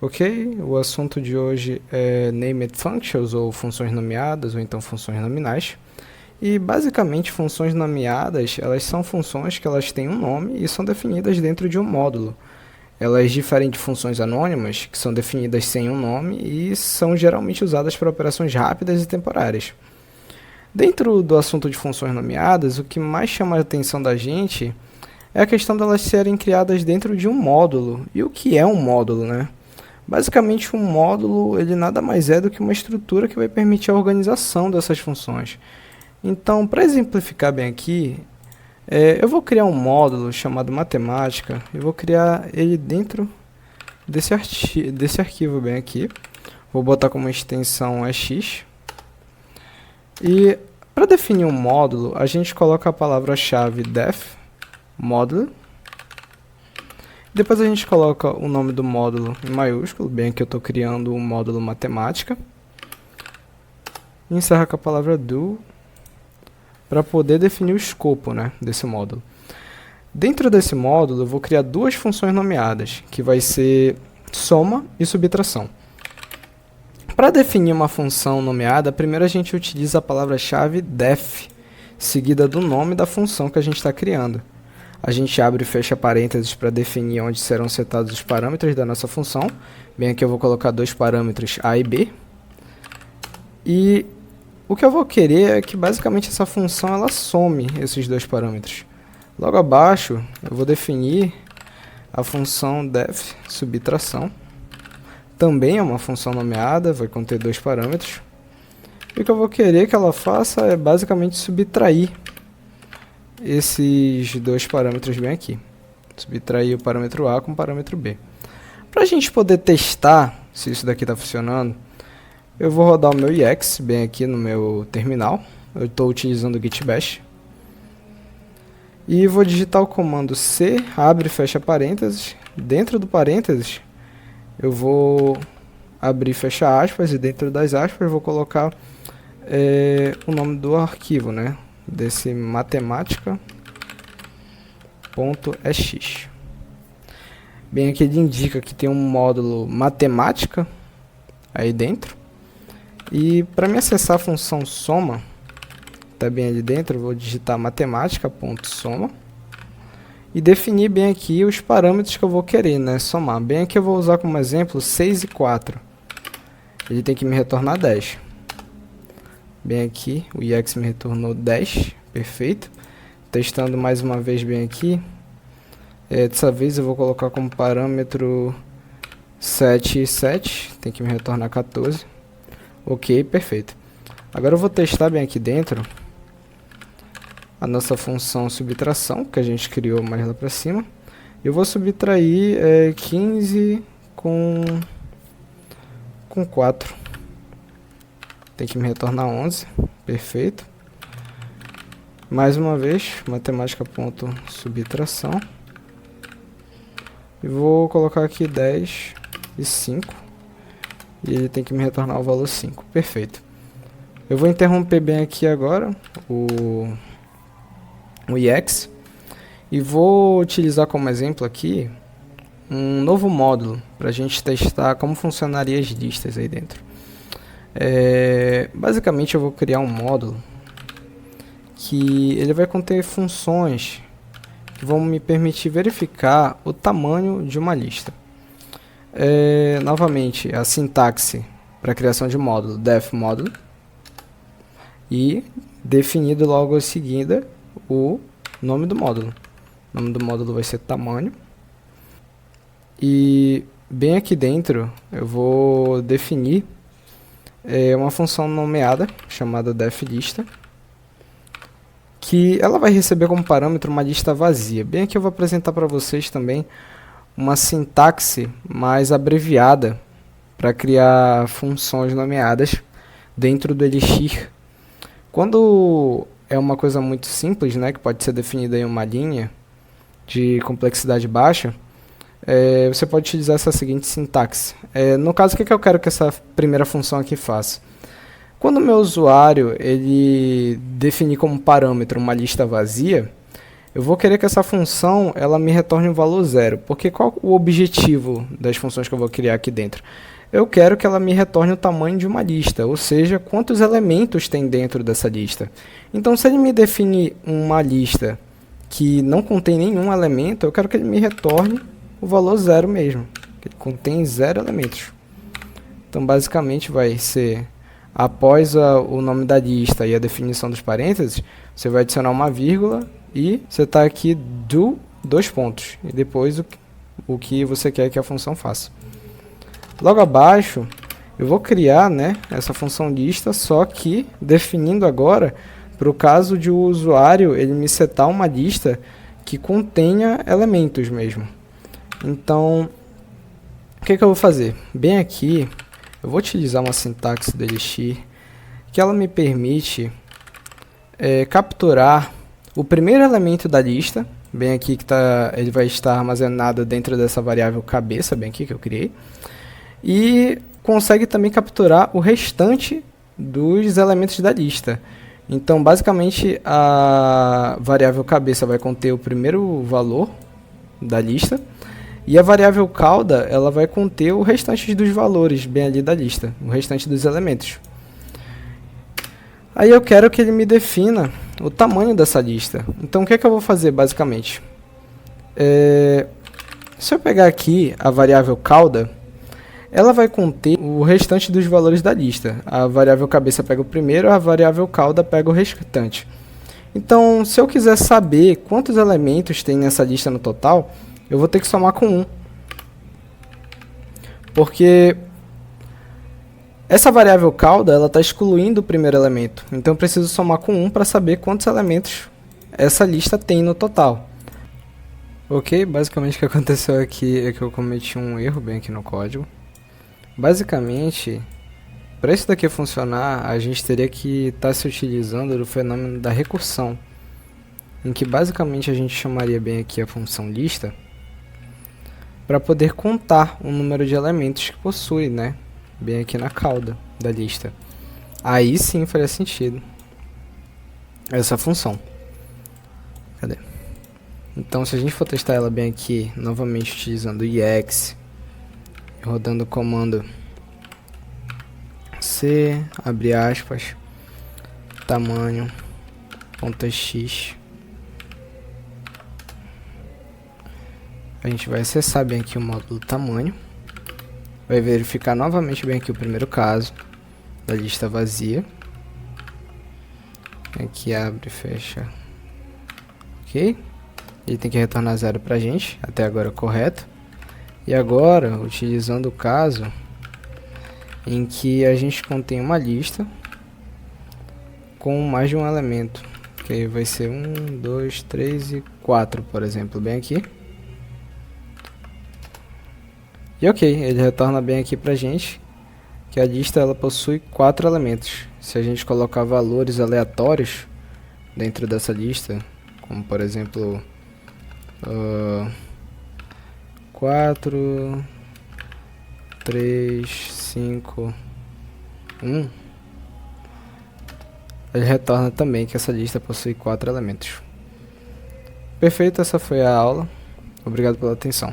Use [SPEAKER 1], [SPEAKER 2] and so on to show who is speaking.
[SPEAKER 1] Ok, o assunto de hoje é Named Functions, ou funções nomeadas, ou então funções nominais. E basicamente funções nomeadas, elas são funções que elas têm um nome e são definidas dentro de um módulo. Elas diferem de funções anônimas, que são definidas sem um nome e são geralmente usadas para operações rápidas e temporárias. Dentro do assunto de funções nomeadas, o que mais chama a atenção da gente é a questão delas serem criadas dentro de um módulo. E o que é um módulo, né? Basicamente, um módulo ele nada mais é do que uma estrutura que vai permitir a organização dessas funções. Então, para exemplificar bem aqui, eu vou criar um módulo chamado matemática e vou criar ele dentro desse arquivo bem aqui. Vou botar como extensão EX. E para definir um módulo, a gente coloca a palavra-chave def módulo. Depois a gente coloca o nome do módulo em maiúsculo, bem que eu estou criando um módulo matemática. E encerra com a palavra do para poder definir o escopo, né, desse módulo. Dentro desse módulo eu vou criar duas funções nomeadas, que vai ser soma e subtração. Para definir uma função nomeada, primeiro a gente utiliza a palavra-chave def, seguida do nome da função que a gente está criando. A gente abre e fecha parênteses para definir onde serão setados os parâmetros da nossa função. Bem, aqui eu vou colocar dois parâmetros A e B. E o que eu vou querer é que basicamente essa função ela some esses dois parâmetros. Logo abaixo eu vou definir a função def subtração. Também é uma função nomeada, vai conter dois parâmetros. E o que eu vou querer que ela faça é basicamente subtrair esses dois parâmetros bem aqui. Subtrair o parâmetro A com o parâmetro B. Para a gente poder testar se isso daqui está funcionando, eu vou rodar o meu IEX bem aqui no meu terminal. Eu estou utilizando o Git Bash. E vou digitar o comando C, abre e fecha parênteses. Dentro do parênteses, eu vou abrir e fechar aspas. E dentro das aspas, eu vou colocar o nome do arquivo, né? Desse matemática.ex. Bem, aqui ele indica que tem um módulo matemática aí dentro. E para me acessar a função soma, tá bem ali dentro, eu vou digitar matemática.soma e definir bem aqui os parâmetros que eu vou querer, né, somar. Bem aqui eu vou usar como exemplo 6 e 4. Ele tem que me retornar 10. Bem aqui, o IEX me retornou 10, perfeito. Testando mais uma vez bem aqui. Dessa vez eu vou colocar como parâmetro 7 e 7, tem que me retornar 14. Ok, perfeito. Agora eu vou testar bem aqui dentro a nossa função subtração, que a gente criou mais lá para cima. Eu vou subtrair 15 com 4. Tem que me retornar 11, perfeito. Mais uma vez, matemática.subtração. E vou colocar aqui 10 e 5. E ele tem que me retornar o valor 5, perfeito. Eu vou interromper bem aqui agora o IEX. E vou utilizar como exemplo aqui um novo módulo para a gente testar como funcionaria as listas aí dentro. Basicamente eu vou criar um módulo que ele vai conter funções que vão me permitir verificar o tamanho de uma lista. Novamente, a sintaxe para a criação de módulo, def módulo, e definido logo em seguida o nome do módulo. O nome do módulo vai ser tamanho. E bem aqui dentro eu vou definir uma função nomeada chamada defLista, que ela vai receber como parâmetro uma lista vazia. Bem aqui eu vou apresentar para vocês também uma sintaxe mais abreviada para criar funções nomeadas dentro do Elixir. Quando é uma coisa muito simples, né, que pode ser definida em uma linha de complexidade baixa, você pode utilizar essa seguinte sintaxe. No caso, o que eu quero que essa primeira função aqui faça? Quando o meu usuário ele definir como parâmetro uma lista vazia, eu vou querer que essa função ela me retorne um valor zero, porque qual o objetivo das funções que eu vou criar aqui dentro? Eu quero que ela me retorne o tamanho de uma lista, ou seja, quantos elementos tem dentro dessa lista. Então, se ele me definir uma lista que não contém nenhum elemento, eu quero que ele me retorne o valor zero mesmo, que ele contém zero elementos. Então, basicamente, vai ser, após o nome da lista e a definição dos parênteses, você vai adicionar uma vírgula e você está aqui do dois pontos, e depois o que você quer que a função faça. Logo abaixo, eu vou criar, né, essa função lista, só que definindo agora, para o caso de o usuário ele me setar uma lista que contenha elementos mesmo. Então, o que eu vou fazer? Bem aqui, eu vou utilizar uma sintaxe do Elixir, que ela me permite capturar o primeiro elemento da lista, bem aqui que ele vai estar armazenado dentro dessa variável cabeça, bem aqui que eu criei, e consegue também capturar o restante dos elementos da lista. Então, basicamente, a variável cabeça vai conter o primeiro valor da lista, e a variável cauda ela vai conter o restante dos valores bem ali da lista, o restante dos elementos. Aí eu quero que ele me defina o tamanho dessa lista. Então, o que eu vou fazer, basicamente? Se eu pegar aqui a variável cauda, ela vai conter o restante dos valores da lista. A variável cabeça pega o primeiro, a variável cauda pega o restante. Então, se eu quiser saber quantos elementos tem nessa lista no total, eu vou ter que somar com 1. Porque essa variável cauda ela está excluindo o primeiro elemento. Então, eu preciso somar com 1 para saber quantos elementos essa lista tem no total. Ok, basicamente o que aconteceu aqui é que eu cometi um erro bem aqui no código. Basicamente, para isso daqui funcionar, a gente teria que estar se utilizando do fenômeno da recursão, em que basicamente a gente chamaria bem aqui a função lista para poder contar o número de elementos que possui, né? Bem aqui na cauda da lista. Aí sim faria sentido essa função. Cadê? Então, se a gente for testar ela bem aqui, novamente utilizando o EX, rodando o comando C, abre aspas, tamanho, .x, a gente vai acessar bem aqui o módulo tamanho, vai verificar novamente bem aqui o primeiro caso da lista vazia, aqui abre e fecha, ok, ele tem que retornar 0 pra gente, até agora correto. E agora, utilizando o caso em que a gente contém uma lista com mais de um elemento, que aí vai ser 1, 2, 3 e 4, por exemplo, bem aqui. E ok, ele retorna bem aqui pra gente, que a lista ela possui 4 elementos. Se a gente colocar valores aleatórios dentro dessa lista, como por exemplo 4, 3, 5, 1, ele retorna também que essa lista possui 4 elementos. Perfeito, essa foi a aula. Obrigado pela atenção.